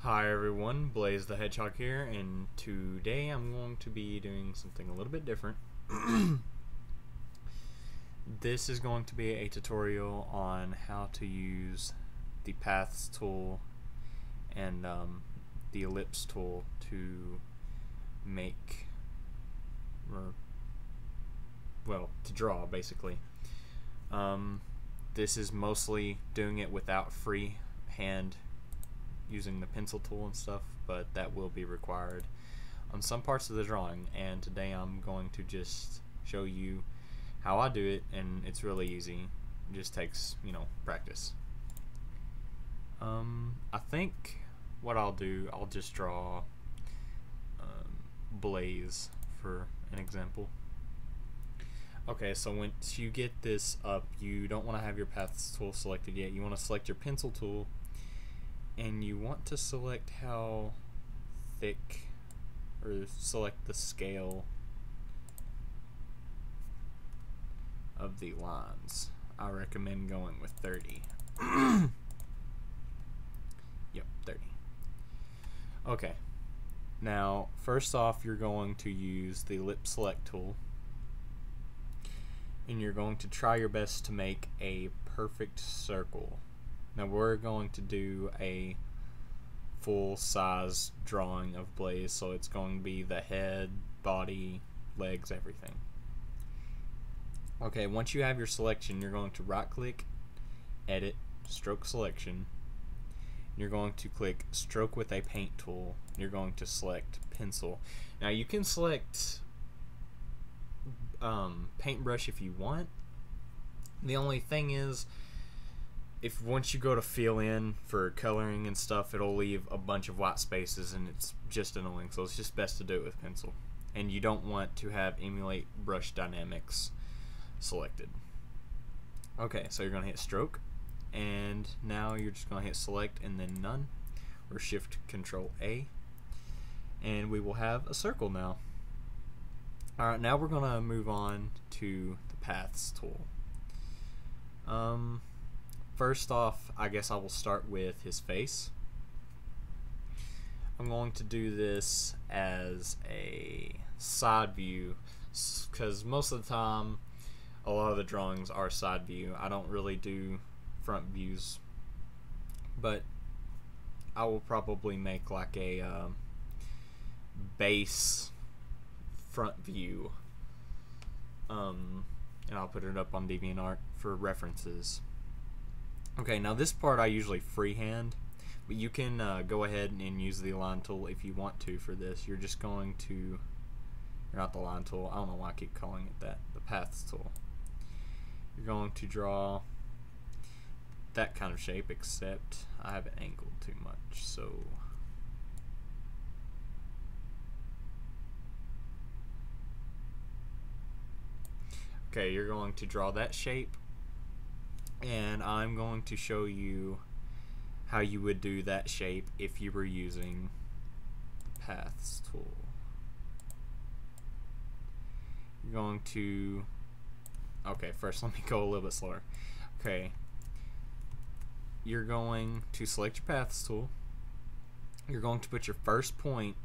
Hi everyone, Blaze the Hedgehog here, and today I'm going to be doing something a little bit different. This is going to be a tutorial on how to use the Paths tool and the Ellipse tool to make, to draw basically. This is mostly doing it without freehand using the pencil tool and stuff, but that will be required on some parts of the drawing, and today I'm going to just show you how I do it, and it's really easy. It just takes, practice. I think what I'll do, I'll just draw Blaze for an example. Okay, so once you get this up, you don't want to have your Paths tool selected yet. You want to select your pencil tool, and you want to select how thick, or select the scale of the lines. I recommend going with 30. Yep, 30. Okay, now first off, you're going to use the Ellipse Select tool, and you're going to try your best to make a perfect circle. Now we're going to do a full size drawing of Blaze, so it's going to be the head, body, legs, everything. Okay, once you have your selection, you're going to right click, edit, stroke selection. You're going to click stroke with a paint tool. You're going to select pencil. Now you can select paintbrush if you want. The only thing is, if once you go to fill in for coloring and stuff, it'll leave a bunch of white spaces and it's just annoying, so it's just best to do it with pencil. And you don't want to have emulate brush dynamics selected. Okay, so you're going to hit stroke, and now you're just going to hit select and then none, or shift control A, and we will have a circle now. Alright, now we're going to move on to the Paths tool. First off, I guess I will start with his face. I'm going to do this as a side view, because most of the time a lot of the drawings are side view. I don't really do front views, but I will probably make like a base front view, and I'll put it up on DeviantArt for references. Okay, now this part I usually freehand, but you can go ahead and use the line tool if you want to for this. You're just going to, or not the line tool, I don't know why I keep calling it that, the Paths tool. You're going to draw that kind of shape, except I have it angled too much, so okay, you're going to draw that shape, and I'm going to show you how you would do that shape if you were using the Paths tool. You're going to, okay, first let me go a little bit slower. Okay, you're going to select your Paths tool. You're going to put your first point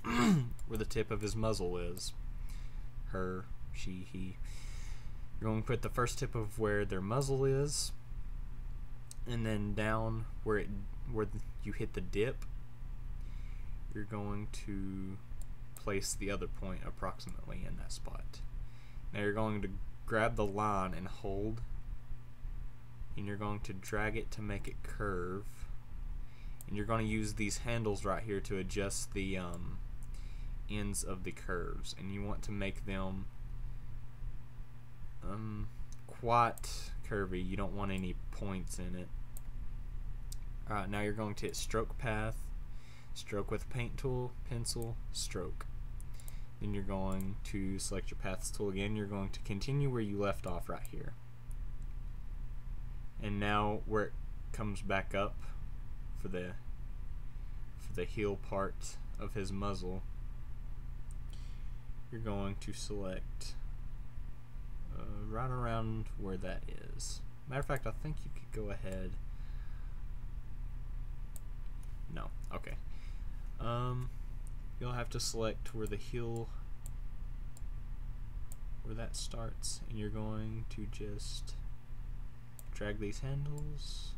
where the tip of his muzzle is. Her, she, he. You're going to put the first tip of where their muzzle is, and then down where you hit the dip, you're going to place the other point approximately in that spot. Now you're going to grab the line and hold, and you're going to drag it to make it curve, and you're going to use these handles right here to adjust the ends of the curves, and you want to make them quite curvy. You don't want any points in it. Alright, now you're going to hit stroke path, stroke with paint tool, pencil, stroke. Then you're going to select your Paths tool again. You're going to continue where you left off right here. And now where it comes back up for the heel part of his muzzle, you're going to select right around where that is. Matter of fact, I think you could go ahead. No. Okay. You'll have to select where the heel, where that starts, and you're going to just drag these handles.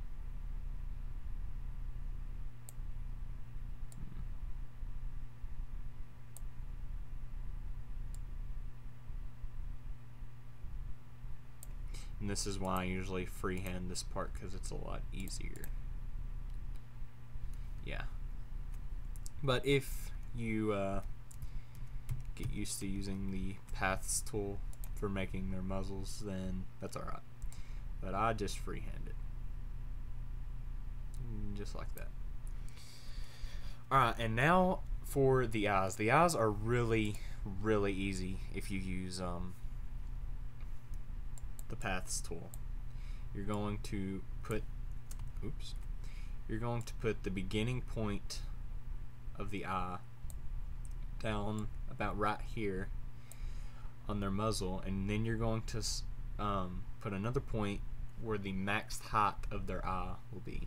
And this is why I usually freehand this part, because it's a lot easier. Yeah. But if you get used to using the paths tool for making their muzzles, then that's alright. But I just freehand it. Just like that. Alright, and now for the eyes. The eyes are really, really easy if you use the paths tool. You're going to put the beginning point of the eye down about right here on their muzzle, and then you're going to put another point where the max height of their eye will be.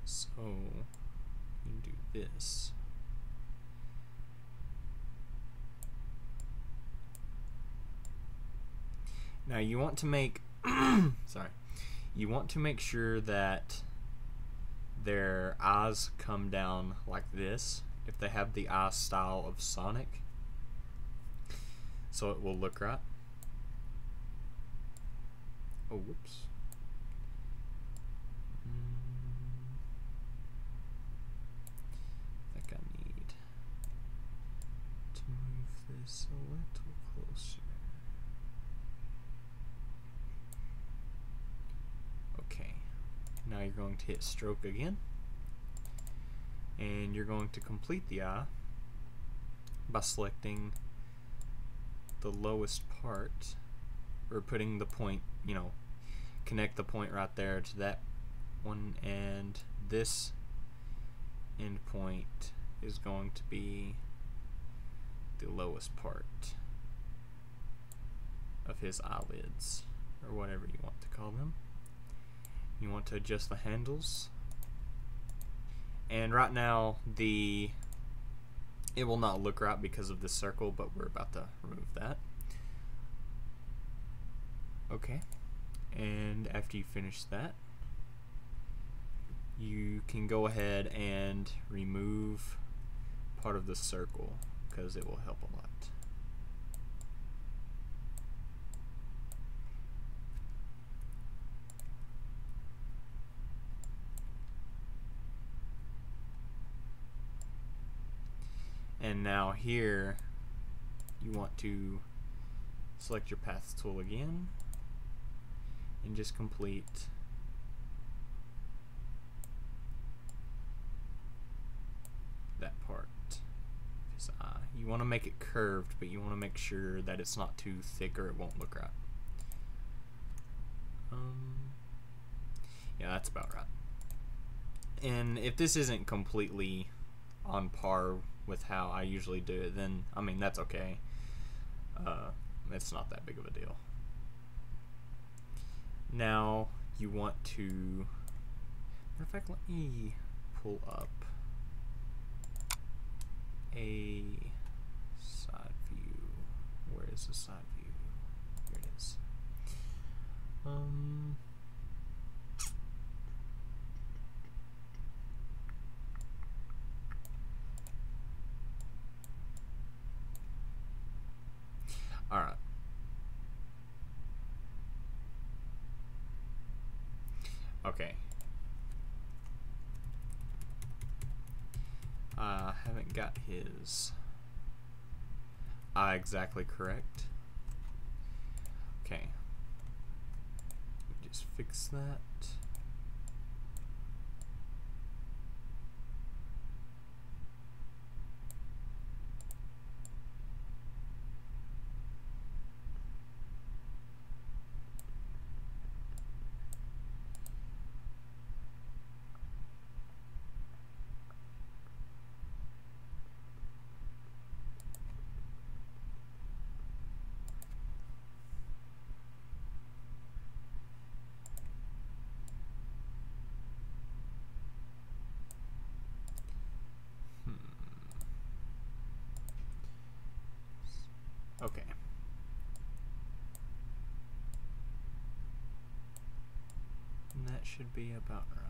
So you do this. Now you want to make you want to make sure that their eyes come down like this if they have the eye style of Sonic, so it will look right. Oh, whoops. I think I need to move this a little closer. Okay, now you're going to hit stroke again, and you're going to complete the eye by selecting the lowest part, or putting the point, you know, connect the point right there to that one, and this end point is going to be the lowest part of his eyelids, or whatever you want to call them. You want to adjust the handles, and right now it will not look right because of this circle, but we're about to remove that. Okay, and after you finish that, you can go ahead and remove part of the circle, because it will help a lot. And now here you want to select your paths tool again and just complete that part of his eye. You want to make it curved, but you want to make sure that it's not too thick or it won't look right. Yeah, that's about right. And if this isn't completely on par with how I usually do it, then I mean, that's okay. It's not that big of a deal. Now you want to, matter of fact, let me pull up a side view. Where is the side view? Here it is. Alright. Okay. I haven't got his eye exactly correct. Okay. Just fix that. should be about right.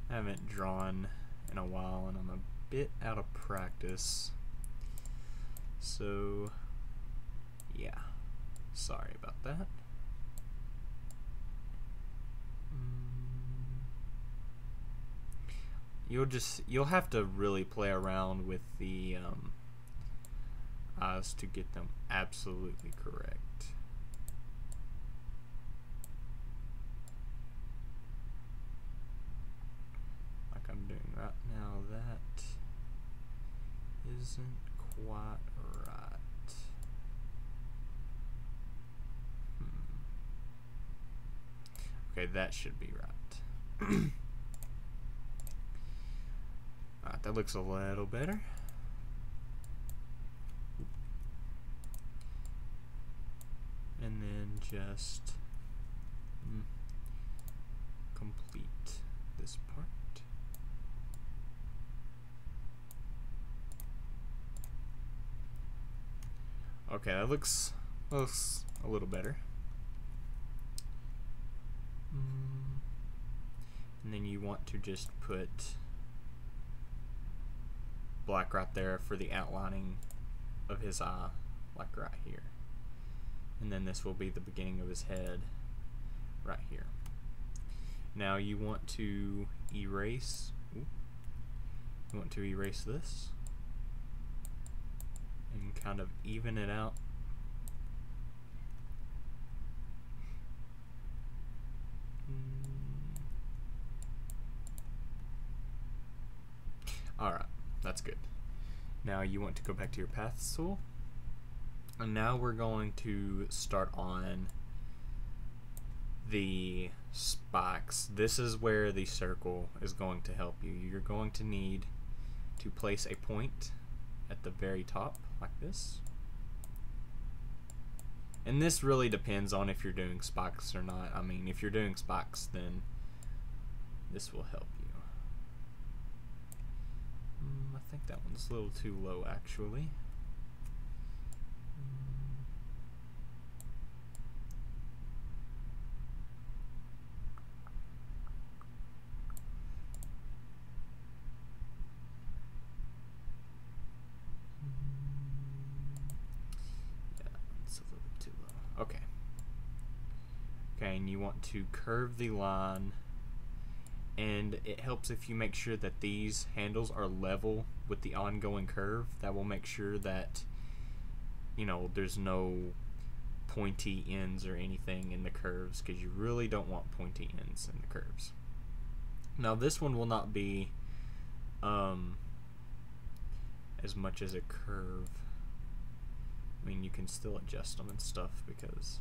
I haven't drawn in a while and I'm a bit out of practice. So, yeah. Sorry about that. You'll have to really play around with the eyes to get them absolutely correct. Like I'm doing right now, that isn't quite right. Okay, that should be right. Alright, that looks a little better. And then just complete this part. Okay, that looks a little better. And then you want to just put black right there for the outlining of his eye, like right here. And then this will be the beginning of his head right here. Now you want to erase this and kind of even it out. Alright, that's good. Now you want to go back to your paths tool. And now we're going to start on the spikes. This is where the circle is going to help you. You're going to need to place a point at the very top, like this. And this really depends on if you're doing spikes or not. I mean, if you're doing spikes, then this will help you. I think that one's a little too low, actually. Yeah, it's a little bit too low. Okay. Okay, and you want to curve the line, and it helps if you make sure that these handles are level with the ongoing curve. That will make sure that, you know, there's no pointy ends or anything in the curves, because you really don't want pointy ends in the curves. Now this one will not be as much as a curve. I mean, you can still adjust them and stuff, because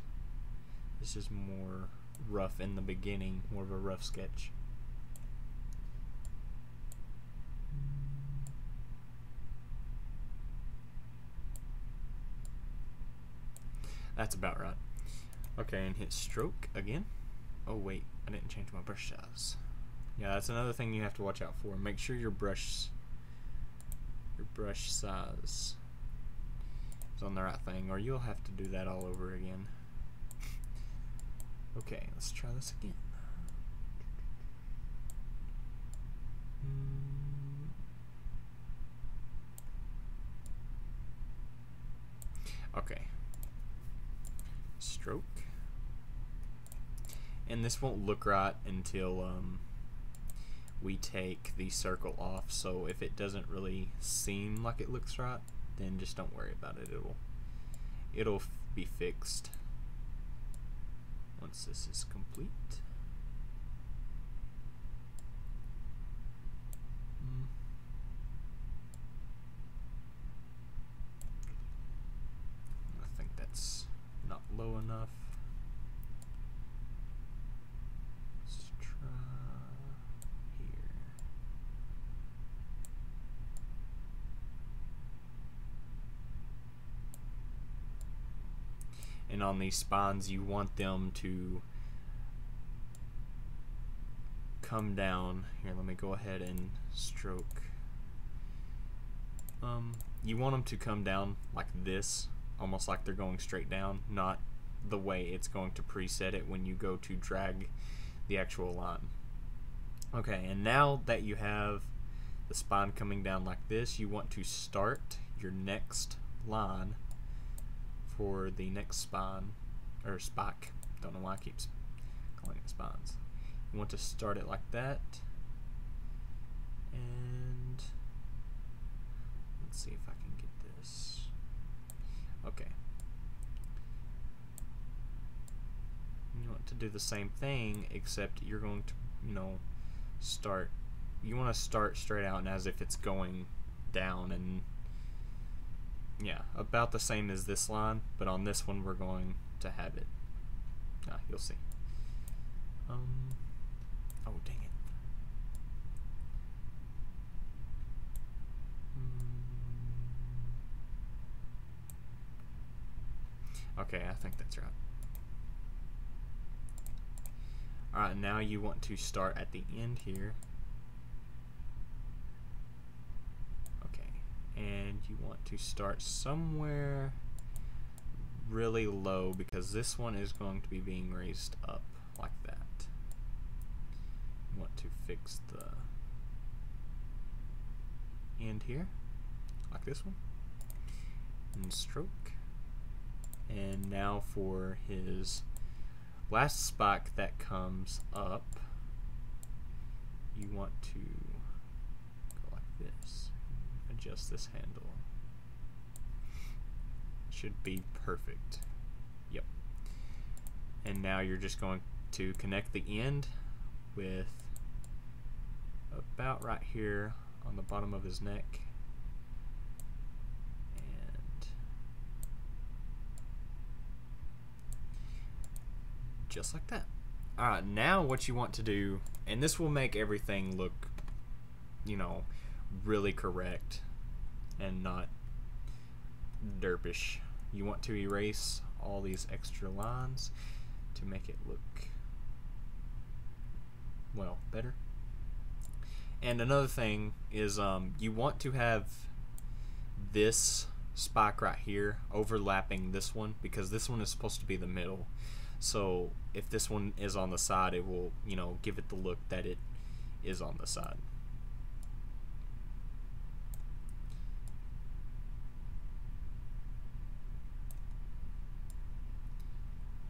this is more rough in the beginning, more of a rough sketch. That's about right. Okay, and hit stroke again. Oh wait, I didn't change my brush size. Yeah, that's another thing you have to watch out for. Make sure your brush size is on the right thing, or you'll have to do that all over again. Okay, let's try this again. Okay. Stroke. And this won't look right until we take the circle off, so if it doesn't really seem like it looks right, then just don't worry about it. It'll be fixed once this is complete. I think that's not low enough. Let's try here. And on these spines, you want them to come down. Here, let me go ahead and stroke. You want them to come down like this, almost like they're going straight down, not the way it's going to preset it when you go to drag the actual line. Okay, and now that you have the spine coming down like this, you want to start your next line for the next spine, or spike. Don't know why I keep calling it spines. You want to start it like that, and let's see if I can get this. Okay. You want to do the same thing, except you're going to, start. You want to start straight out and as if it's going down, and yeah, about the same as this line, but on this one we're going to have it. You'll see. Oh, dang it. Okay, I think that's right. Alright, now you want to start at the end here. Okay, and you want to start somewhere really low because this one is going to be being raised up like that. You want to fix the end here, like this one, and stroke. And now for his last spike that comes up, you want to go like this, adjust this handle. Should be perfect. Yep. And now you're just going to connect the end with about right here on the bottom of his neck. And just like that. Alright, now what you want to do, and this will make everything look, really correct and not derpish. You want to erase all these extra lines to make it look, well, better. And another thing is you want to have this spike right here overlapping this one, because this one is supposed to be the middle. So if this one is on the side, it will, give it the look that it is on the side.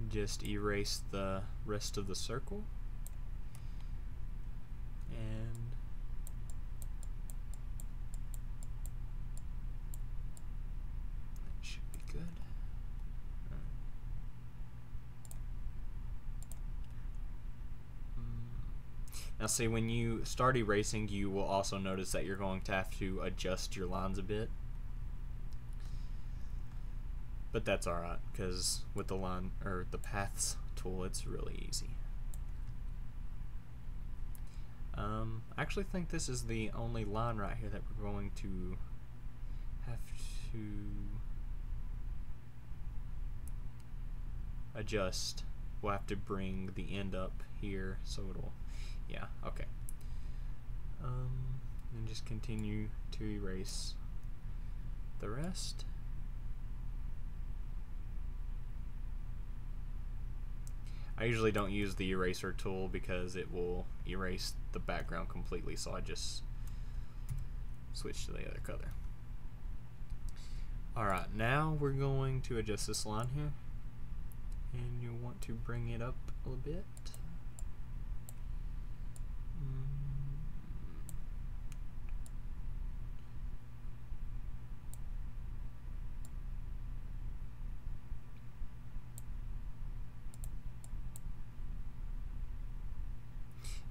Just erase the rest of the circle, and that should be good. Now see, when you start erasing, you will also notice that you're going to have to adjust your lines a bit. But that's alright, because with the line, or the paths tool, it's really easy. I actually think this is the only line right here that we're going to have to adjust. We'll have to bring the end up here, so it'll, yeah, okay. And just continue to erase the rest. I usually don't use the eraser tool because it will erase the background completely, so I just switch to the other color. Alright, now we're going to adjust this line here, and you'll want to bring it up a little bit.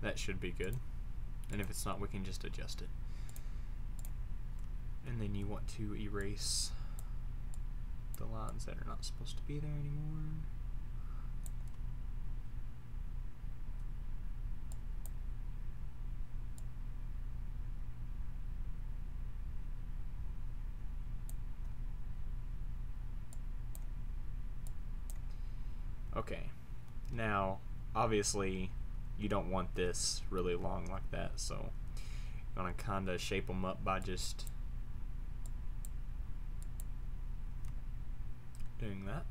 That should be good, and if it's not, we can just adjust it. And then you want to erase the lines that are not supposed to be there anymore. Okay, now obviously you don't want this really long like that, so you're gonna kinda shape them up by just doing that.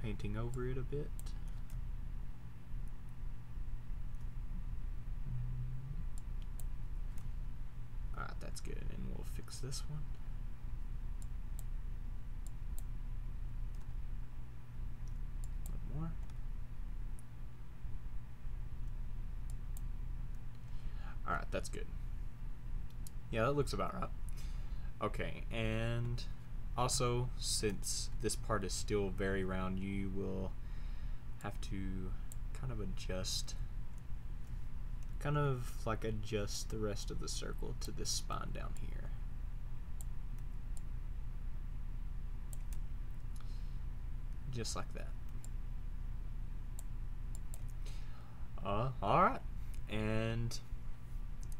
Painting over it a bit. Alright, that's good, and we'll fix this one. A little more. Alright, that's good. Yeah, that looks about right. Okay, and also, since this part is still very round, you will have to kind of adjust the rest of the circle to this spine down here. Just like that. Alright, and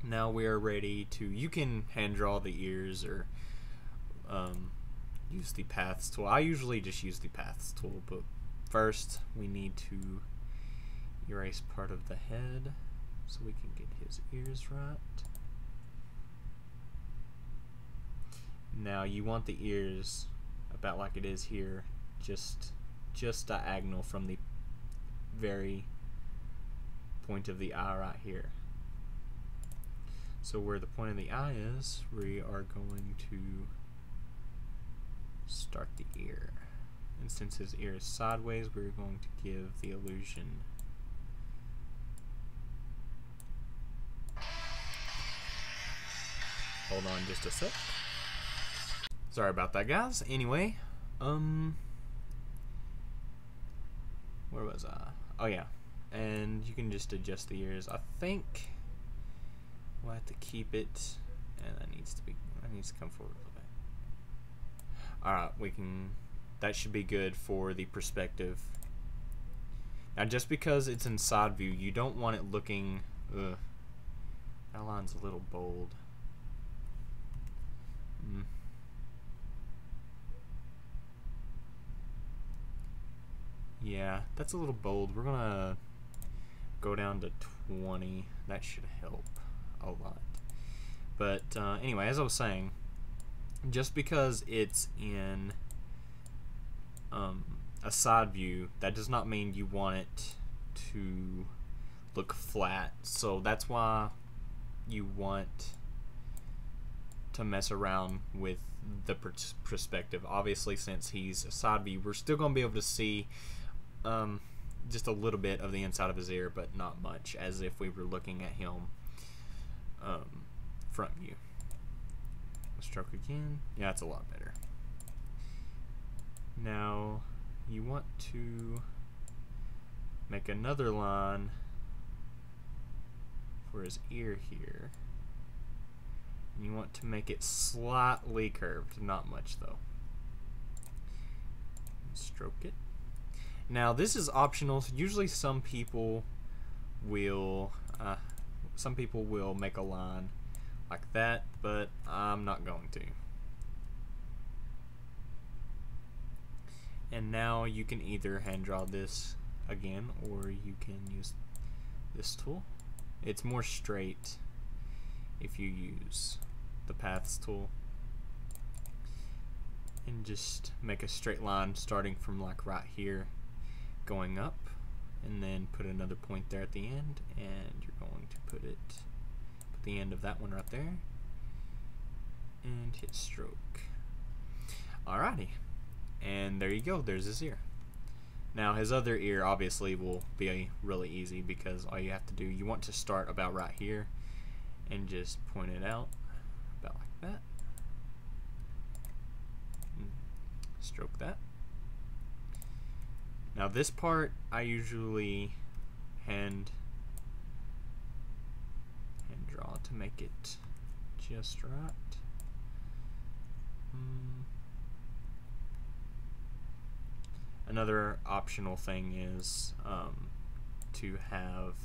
now we are ready to, you can hand draw the ears or use the paths tool. I usually just use the paths tool, but first we need to erase part of the head so we can get his ears right. Now you want the ears about like it is here, just diagonal from the very point of the eye right here. So where the point of the eye is, we are going to start the ear. And since his ear is sideways, we're going to give the illusion hold on just a sec. Sorry about that, guys. Anyway, where was I? Oh yeah, and you can just adjust the ears. I think we'll have to keep it, and that needs to come forward a little bit. Alright, that should be good for the perspective. Now just because it's in side view, you don't want it looking, that line's a little bold. Yeah, that's a little bold. We're gonna go down to 20. That should help a lot. But anyway, as I was saying, just because it's in a side view, that does not mean you want it to look flat. So that's why you want to mess around with the perspective. Obviously, since he's a side view, we're still going to be able to see just a little bit of the inside of his ear, but not much, as if we were looking at him front view. Stroke again. Yeah, it's a lot better. Now you want to make another line for his ear here, and you want to make it slightly curved, not much though. Stroke it. Now this is optional. So usually some people will make a line like that, but I'm not going to. And now you can either hand draw this again, or you can use this tool. It's more straight if you use the paths tool, and just make a straight line starting from like right here going up, and then put another point there at the end, and you're going to put the end of that one right there and hit stroke. Alrighty, and there you go, there's his ear. Now his other ear obviously will be really easy, because all you have to do, you want to start about right here and just point it out about like that. Stroke that. Now this part I usually hand draw to make it just right. Another optional thing is to have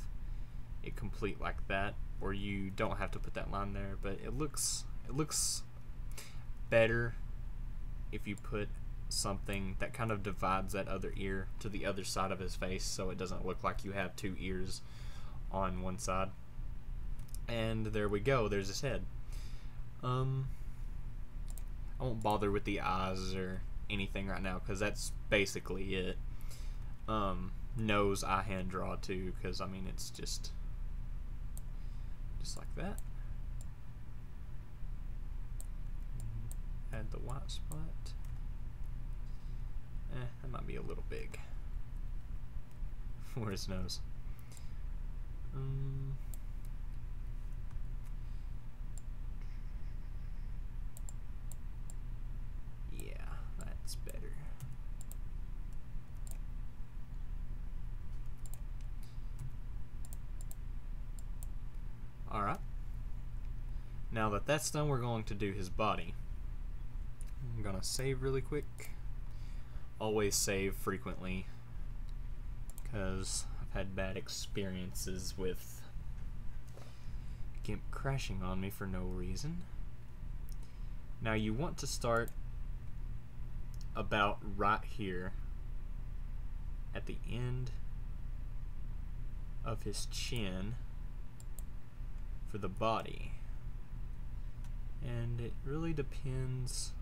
it complete like that, or you don't have to put that line there, but it looks better if you put something that kind of divides that other ear to the other side of his face, so it doesn't look like you have two ears on one side. And there we go, there's his head. I won't bother with the eyes or anything right now because that's basically it. Nose I hand draw too, because I mean it's just like that. Add the white spot. That might be a little big for his nose. Yeah, that's better. Alright. Now that that's done, we're going to do his body. I'm gonna save really quick. Always save frequently, because I've had bad experiences with Gimp crashing on me for no reason. Now you want to start about right here at the end of his chin for the body, and it really depends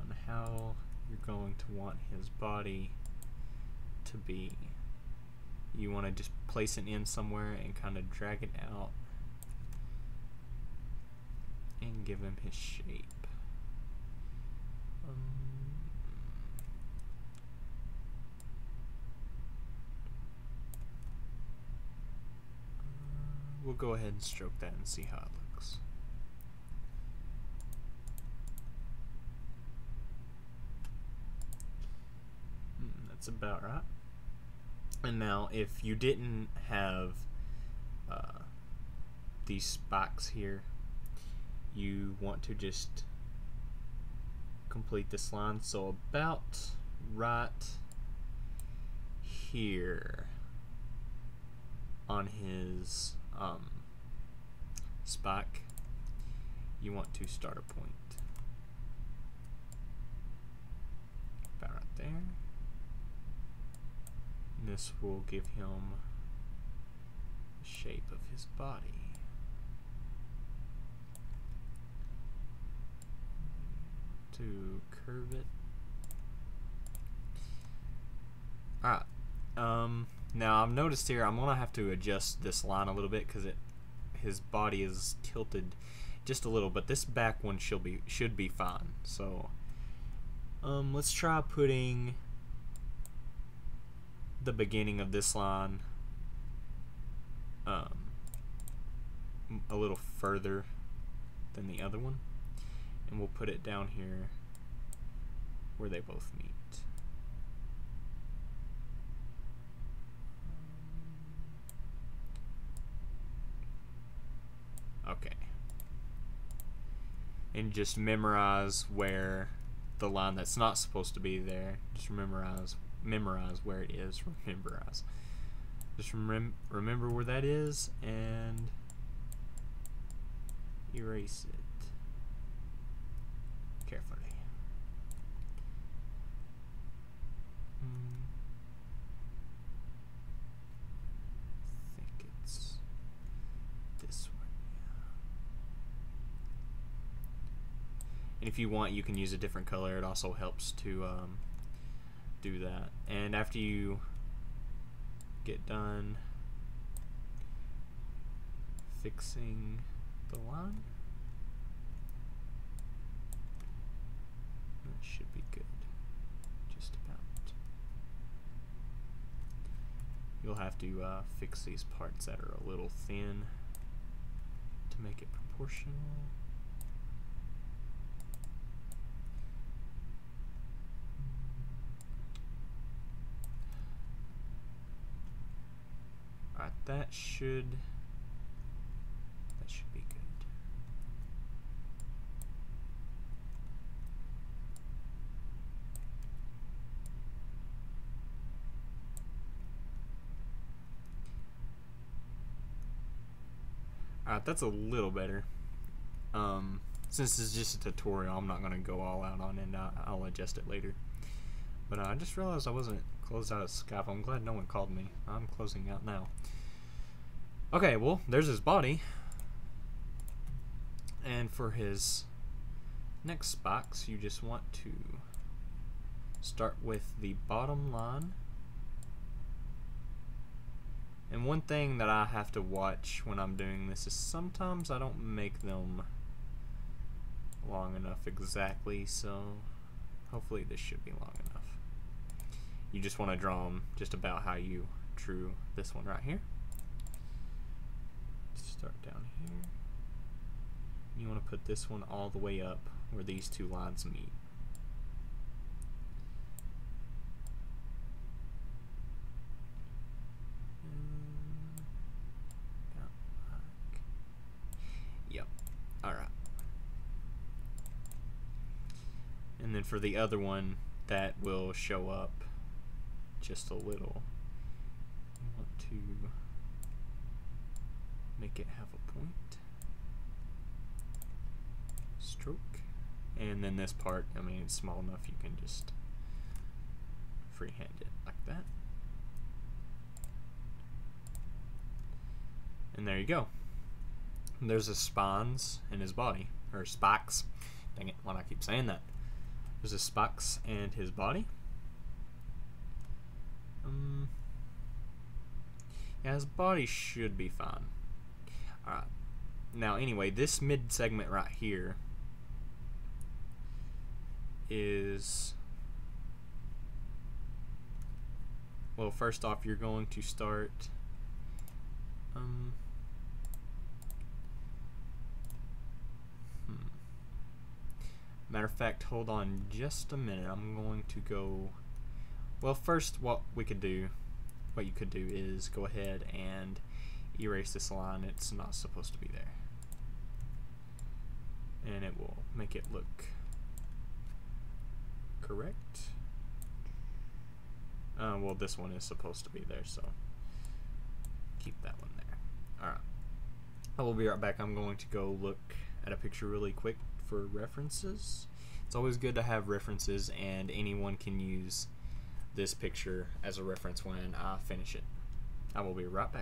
on how you're going to want his body to be. You want to just place it in somewhere and kind of drag it out and give him his shape. We'll go ahead and stroke that and see how it looks. That's about right. And now if you didn't have these spikes here, you want to just complete this line. So about right here on his spike, you want to start a point. About right there. And this will give him the shape of his body. To curve it. Alright. Now I've noticed here I'm gonna have to adjust this line a little bit because his body is tilted just a little, but this back one should be fine. So let's try putting the beginning of this line a little further than the other one, and we'll put it down here where they both meet. Okay. And just memorize where the line that's not supposed to be there, just memorize where it is. Just remember where that is and erase it carefully. I think it's this one, yeah. And if you want, you can use a different color. It also helps to do that. And after you get done fixing the line, that should be good. Just about. You'll have to fix these parts that are a little thin to make it proportional. Alright, that should be good. Alright, that's a little better. Since it's just a tutorial, I'm not going to go all out on it, and I'll adjust it later. But I just realized I wasn't closed out of Skype. I'm glad no one called me. I'm closing out now. Okay, well, there's his body. And for his next spikes, you just want to start with the bottom line. And one thing that I have to watch when I'm doing this is sometimes I don't make them long enough exactly, so hopefully this should be long enough. You just want to draw them just about how you drew this one right here. Start down here. You want to put this one all the way up where these two lines meet. Yep. Alright. And then for the other one, that will show up just a little. You want to make it have a point. Stroke. And then this part, I mean, it's small enough you can just freehand it like that. And there you go. And there's his spines and his body, or spikes. Dang it, why do I keep saying that? There's his spikes and his body. Yeah, his body should be fine. Alright. Now, anyway, this mid segment right here is, well, first off, you're going to start matter of fact, hold on just a minute. I'm going to go, well, first what you could do is go ahead and erase this line. It's not supposed to be there, and it will make it look correct. Well, this one is supposed to be there, so keep that one there. Alright, I will be right back. I'm going to go look at a picture really quick for references. It's always good to have references, and anyone can use this picture as a reference when I finish it. I will be right back.